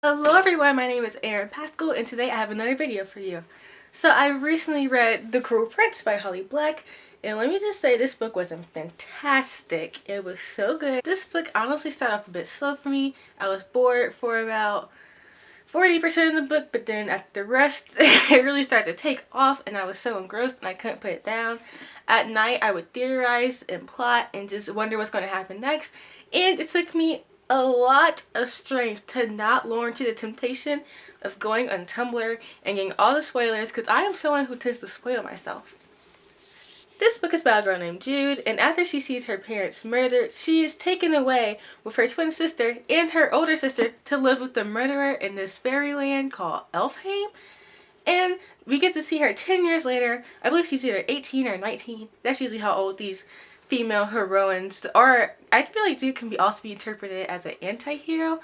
Hello everyone, my name is Erin Pascal and today I have another video for you. So I recently read The Cruel Prince by Holly Black, and let me just say this book was fantastic. It was so good. This book honestly started off a bit slow for me. I was bored for about 40% of the book, but then at the rest it really started to take off and I was so engrossed and I couldn't put it down. At night I would theorize and plot and just wonder what's going to happen next, and it took me a lot of strength to not lure into the temptation of going on Tumblr and getting all the spoilers, because I am someone who tends to spoil myself. This book is about a girl named Jude, and after she sees her parents murdered, she is taken away with her twin sister and her older sister to live with the murderer in this fairyland called Elfhame. And we get to see her 10 years later. I believe she's either 18 or 19. That's usually how old these female heroines are. I feel like Jude can also be interpreted as an anti-hero.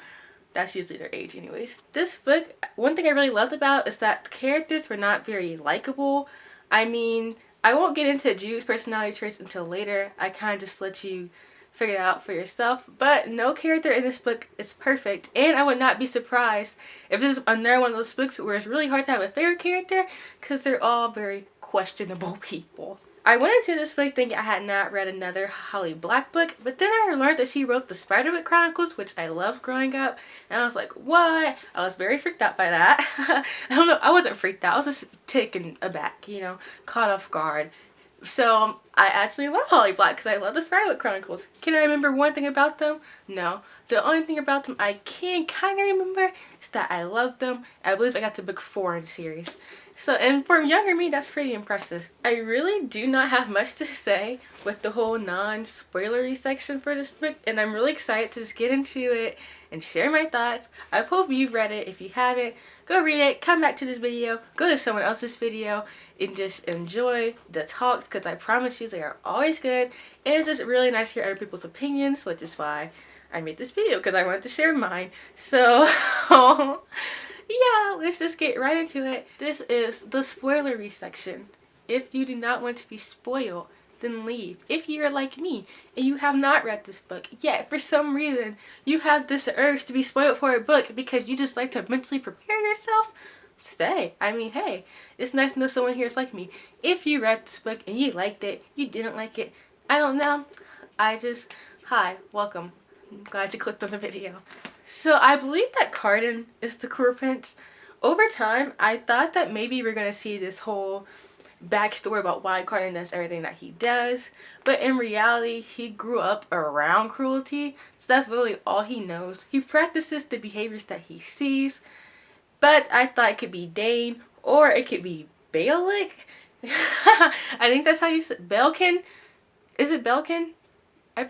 That's usually their age anyways. This book, one thing I really loved about is that the characters were not very likable. I mean, I won't get into Jude's personality traits until later. I kind of just let you figure it out for yourself. But no character in this book is perfect, and I would not be surprised if this is another one of those books where it's really hard to have a favorite character because they're all very questionable people. I went into this book thinking I had not read another Holly Black book, but then I learned that she wrote the Spiderwick Chronicles, which I loved growing up, and I was like, what? I was very freaked out by that. I don't know, I wasn't freaked out, I was just taken aback, caught off guard. So I actually love Holly Black because I love the Spiderwick Chronicles. Can I remember one thing about them? No. The only thing about them I can kind of remember is that I loved them. I believe I got to book 4 in the series. So, and for younger me, that's pretty impressive. I really do not have much to say with the whole non-spoilery section for this book, and I'm really excited to just get into it and share my thoughts. I hope you've read it. If you haven't, go read it, come back to this video, go to someone else's video, and just enjoy the talks, because I promise you they are always good. And it's just really nice to hear other people's opinions, which is why I made this video, because I wanted to share mine. So yeah, let's just get right into it. This is the spoilery section. If you do not want to be spoiled, then leave. If you're like me and you have not read this book, yet for some reason you have this urge to be spoiled for a book because you just like to mentally prepare yourself, stay. I mean, hey, it's nice to know someone here is like me. If you read this book and you liked it, you didn't like it, I don't know. Hi, welcome. I'm glad you clicked on the video. So I believe that Cardan is the Cruel Prince. Over time, I thought that maybe we're going to see this whole backstory about why Cardan does everything that he does. But in reality, he grew up around cruelty. So that's literally all he knows. He practices the behaviors that he sees. But I thought it could be Dane or it could be Baelic. I think that's how you say Belkin. Is it Belkin? I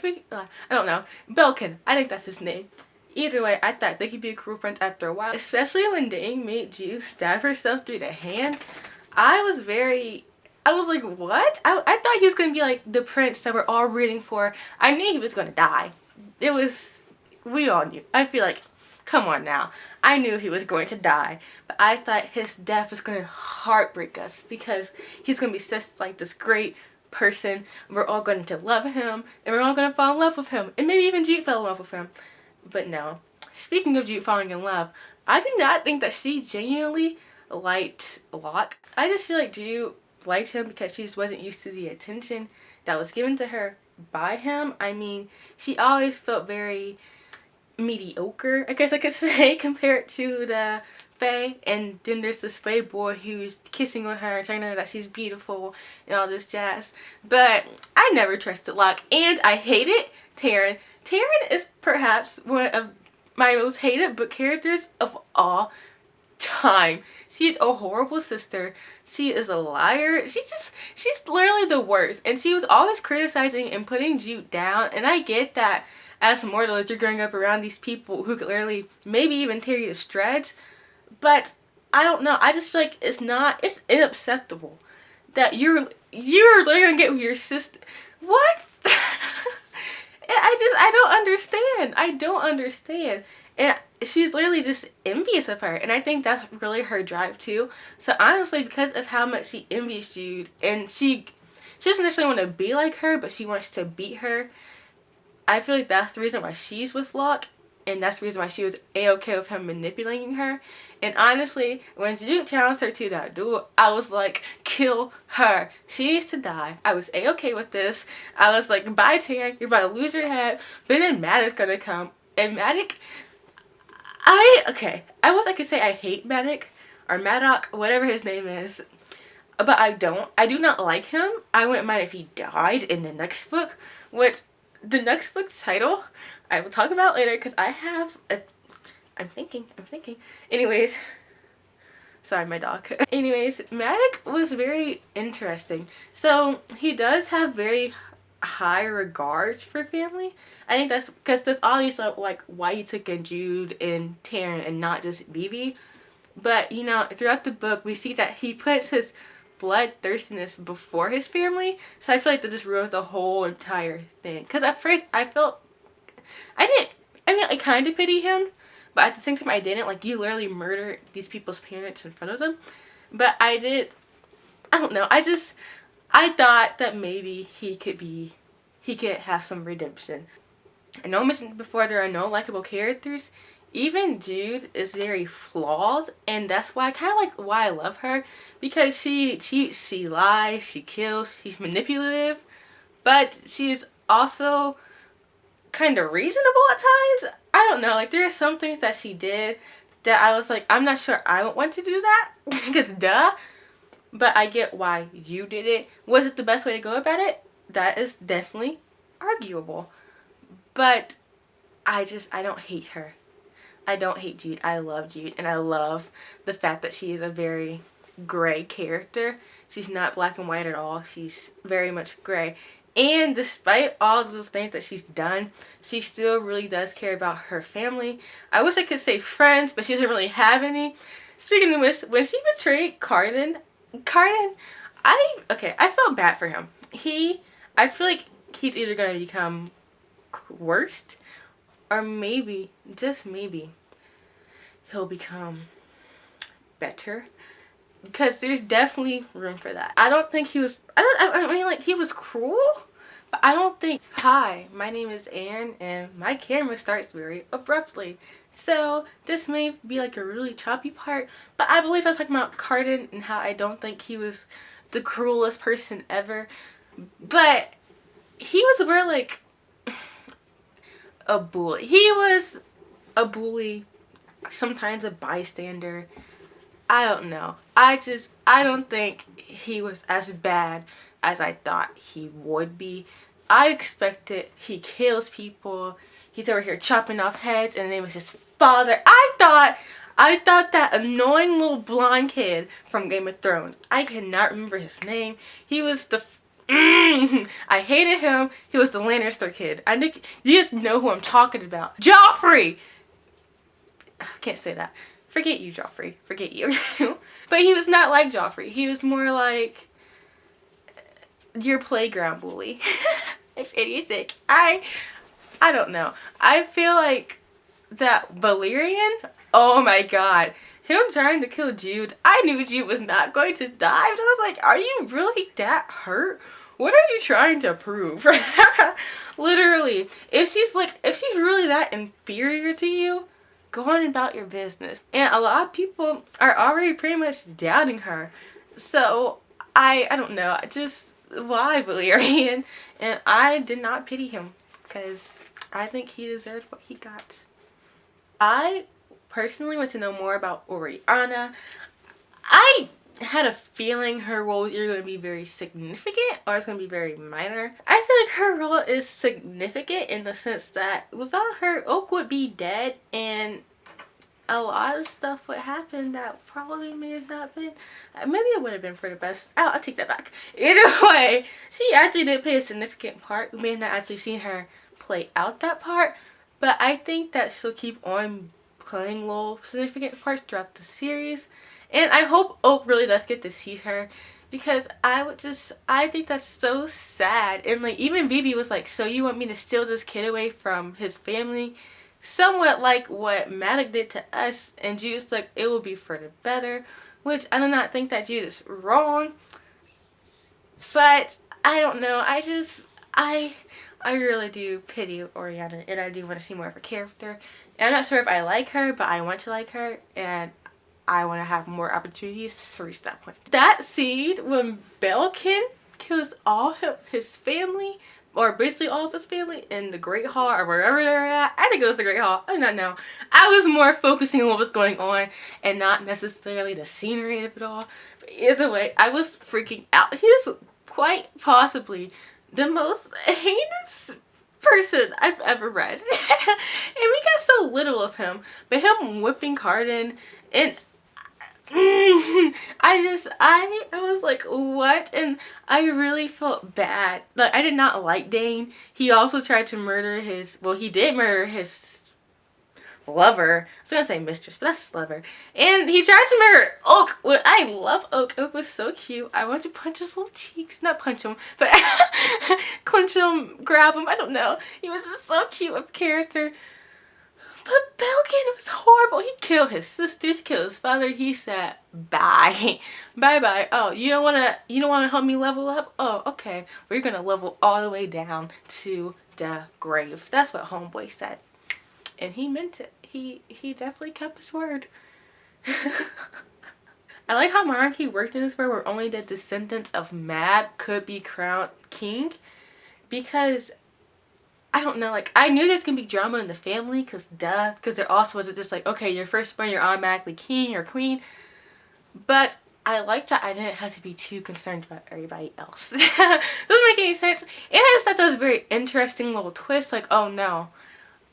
don't know. Belkin. I think that's his name. Either way, I thought they could be a Cruel Prince after a while. Especially when Dane made Jude stab herself through the hand. I was like, what? I thought he was going to be like the prince that we're all rooting for. I knew he was going to die. We all knew. I feel like, come on now. I knew he was going to die. But I thought his death was going to heartbreak us because he's going to be such like this great person. We're all going to love him and we're all going to fall in love with him. And maybe even Jude fell in love with him. But no. Speaking of Jude falling in love, I do not think that she genuinely liked Locke. I just feel like Jude liked him because she just wasn't used to the attention that was given to her by him. I mean, she always felt very mediocre, I guess I could say, compared to the Fae. And then there's this Fae boy who's kissing on her, telling her that she's beautiful and all this jazz. But I never trusted Locke, and I hated Taryn. Taryn is perhaps one of my most hated book characters of all time. She is a horrible sister. She is a liar. She's literally the worst. And she was always criticizing and putting Jude down. And I get that as mortals, you're growing up around these people who could literally maybe even tear you to shreds. But I don't know. I just feel like it's unacceptable that you're literally gonna get with your sister. What? I don't understand. I don't understand. And she's literally just envious of her. And I think that's really her drive too. So honestly, because of how much she envies Jude, and she doesn't necessarily want to be like her, but she wants to beat her. I feel like that's the reason why she's with Locke. and that's the reason why she was a-okay with him manipulating her. And honestly, when Jude challenged her to that duel, I was like, kill her. She needs to die. I was a-okay with this. I was like, bye Tan, you're about to lose your head. But then Maddox gonna come. And Maddox, I wish I could say I hate Maddox, or Maddox, whatever his name is. But I don't. I do not like him. I wouldn't mind if he died in the next book, which the next book's title I will talk about later because I have a... I'm thinking. Anyways, sorry, my dog. Anyways, Maddox was very interesting. So he does have very high regards for family. I think that's because that's obviously like why he took in Jude and Taryn and not just Vivi. But you know, throughout the book we see that he puts his bloodthirstiness before his family, so I feel like that just ruins the whole entire thing. Because at first I kind of pity him, but at the same time I didn't. Like, you literally murdered these people's parents in front of them. But I don't know, I thought that maybe he could have some redemption. I know I mentioned before there are no likable characters. Even Jude is very flawed, and that's why why I love her, because she cheats, she lies, she kills, she's manipulative, but she's also kind of reasonable at times. I don't know, like there are some things that she did that I was like, I'm not sure I would want to do that because duh, but I get why you did it. Was it the best way to go about it? That is definitely arguable, but I don't hate her. I don't hate Jude. I love Jude, and I love the fact that she is a very gray character. She's not black and white at all. She's very much gray. And despite all those things that she's done, she still really does care about her family. I wish I could say friends, but she doesn't really have any. Speaking of which, when she betrayed Cardan, I felt bad for him. I feel like he's either going to become worst, or maybe, just maybe, he'll become better. Because there's definitely room for that. I don't think he was, I mean, like, he was cruel, but I don't think... Hi, my name is Anne, and my camera starts very abruptly. So, this may be like a really choppy part, but I believe I was talking about Cardan and how I don't think he was the cruelest person ever. But he was very, like, a bully. He was a bully, sometimes a bystander. I don't know. I don't think he was as bad as I thought he would be. I expected he kills people. He's over here chopping off heads, and it was his father. I thought that annoying little blonde kid from Game of Thrones. I cannot remember his name. He was the... I hated him. He was the Lannister kid. I think you just know who I'm talking about. Joffrey! I can't say that. Forget you, Joffrey. Forget you. But he was not like Joffrey. He was more like your playground bully. If anything. I don't know. I feel like that Valerian, oh my god. Him trying to kill Jude, I knew Jude was not going to die. But I was like, are you really that hurt? What are you trying to prove? Literally. If she's really that inferior to you, go on about your business. And a lot of people are already pretty much doubting her. So, I don't know. Just, why Valerian? And I did not pity him, because I think he deserved what he got. I personally want to know more about Oriana. I had a feeling her role was either going to be very significant or it's going to be very minor. I feel like her role is significant in the sense that without her, Oak would be dead, and a lot of stuff would happen that probably may have not been. Maybe it would have been for the best. I'll take that back. Either way, she actually did play a significant part. We may have not actually seen her play out that part, but I think that she'll keep on playing little significant parts throughout the series. And I hope Oak really does get to see her, because I think that's so sad. And like, even Vivi was like, so you want me to steal this kid away from his family? Somewhat like what Maddox did to us. And Jude's like, it will be for the better, which I do not think that Jude is wrong. But I don't know. I really do pity Oriana, and I do want to see more of her character. And I'm not sure if I like her, but I want to like her, and I want to have more opportunities to reach that point. That scene when Belkin kills all of his family, or basically all of his family, in the Great Hall or wherever they're at. I think it was the Great Hall. I do not know. I was more focusing on what was going on and not necessarily the scenery of it all. But either way, I was freaking out. He is quite possibly the most heinous person I've ever read. And we got so little of him. But him whipping Cardan, and I was like, what? And I really felt bad. Like, I did not like Dane. He also tried to murder his, well, he did murder his lover. I was gonna say mistress, but that's lover. And he tried to murder Oak. Well, I love Oak. Oak was so cute. I wanted to punch his little cheeks. Not punch him, but clench him, grab him. I don't know. He was just so cute of character. But Belkin was horrible. He killed his sisters, killed his father. He said, bye. Bye-bye. Oh, you don't wanna help me level up? Oh, okay. We're gonna level all the way down to the grave. That's what Homeboy said. And he meant it. He definitely kept his word. I like how monarchy worked in this world where only the descendants of Mab could be crowned king. Because I don't know, like, I knew there's gonna be drama in the family, because duh, because there also wasn't just like, okay, you're firstborn, you're automatically king or queen. But I like that I didn't have to be too concerned about everybody else. Doesn't make any sense. And I just thought that was a very interesting little twist, like, oh no,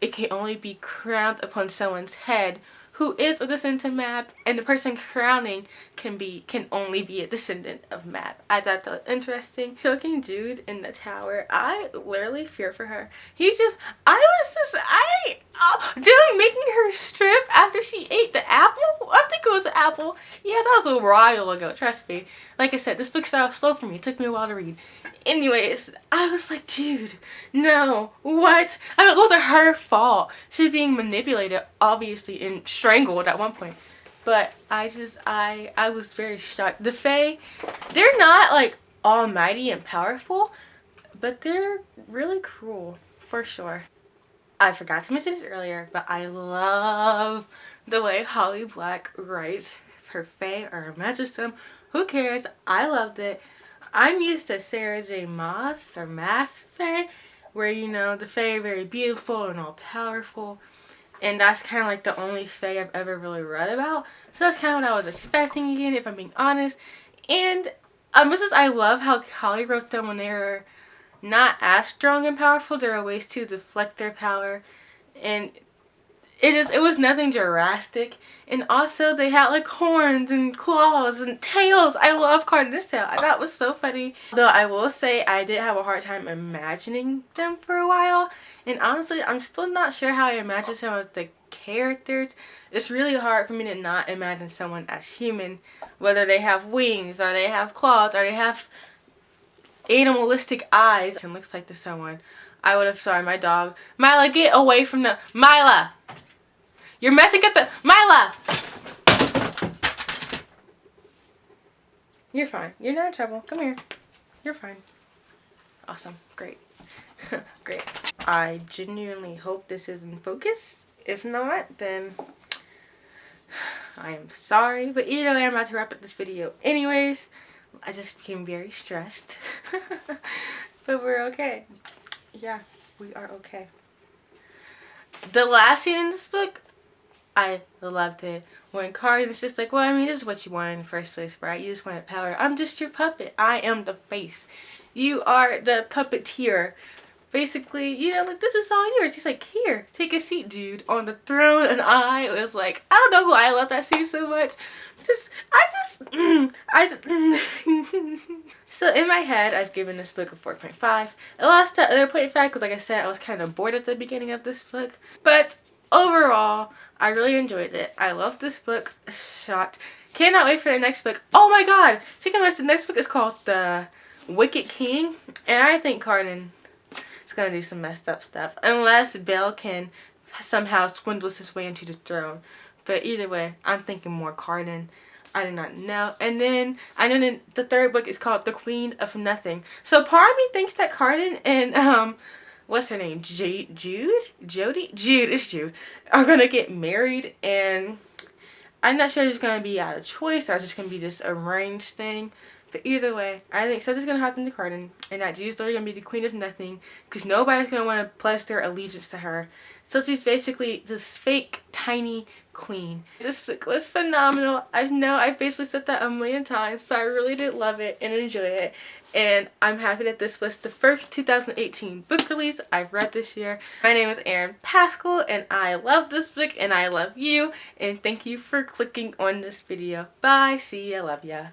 it can only be crowned upon someone's head who is a descendant of Mab, and the person crowning can only be a descendant of Mab. I thought that was interesting. Choking Jude in the tower, I literally fear for her. Dude, making her strip after she ate the apple? I think it was an apple. Yeah, that was a while ago, trust me. Like I said, this book started slow for me. It took me a while to read. Anyways, I was like, dude, no, what? I mean, it wasn't her fault. She's being manipulated, obviously, and strangled at one point. But I was very shocked. The Fae, they're not, like, almighty and powerful, but they're really cruel, for sure. I forgot to mention this earlier, but I love the way Holly Black writes her Fae or her Magicum. Who cares? I loved it. I'm used to Sarah J Maas or Maas Fae, where, you know, the Fae are very beautiful and all powerful. And that's kind of like the only Fae I've ever really read about. So that's kind of what I was expecting again, if I'm being honest. And I love how Holly wrote them when they were not as strong and powerful. There are ways to deflect their power. And it was nothing drastic. And also they had like horns and claws and tails. I love Cardan's tail. I thought it was so funny. Though I will say I did have a hard time imagining them for a while. And honestly, I'm still not sure how I imagine some of the characters. It's really hard for me to not imagine someone as human. Whether they have wings or they have claws or they have animalistic eyes. And looks like to someone. I would have, sorry, my dog. Mila, get away from the, Mila! You're messing up the, Mila! You're fine. You're not in trouble. Come here. You're fine. Awesome. Great. Great. I genuinely hope this is in focus. If not, then I am sorry. But either way, I'm about to wrap up this video anyways. I just became very stressed. But we're okay. Yeah, we are okay. The last scene in this book, I loved it. When Cardan's just like, well, I mean, this is what you wanted in the first place, right? You just wanted power. I'm just your puppet. I am the face. You are the puppeteer. Basically, you know, like, this is all yours. He's like, here, take a seat, dude, on the throne. And I was like, I don't know why I love that scene so much. So in my head, I've given this book a 4.5. I lost that other 0.5 because, like I said, I was kind of bored at the beginning of this book. But overall, I really enjoyed it. I love this book. Shocked. Cannot wait for the next book. Oh my god! Chicken West, the next book is called The Wicked King. And I think Cardan is going to do some messed up stuff. Unless Belkin somehow swindles his way into the throne. But either way, I'm thinking more Cardan. I do not know. And then I know the third book is called The Queen of Nothing. So part of me thinks that Cardan and what's her name? Jody? Jude, it's Jude, are gonna get married, and I'm not sure if it's gonna be out of choice or it's just gonna be this arranged thing. But either way, I think something's gonna happen to Carden, and that Jude's literally gonna be the queen of nothing, because nobody's gonna want to pledge their allegiance to her. So she's basically this fake tiny queen. This book was phenomenal. I know I've basically said that a million times, but I really did love it and enjoy it. And I'm happy that this was the first 2018 book release I've read this year. My name is Erin Pascal, and I love this book, and I love you. And thank you for clicking on this video. Bye. See ya. Love ya.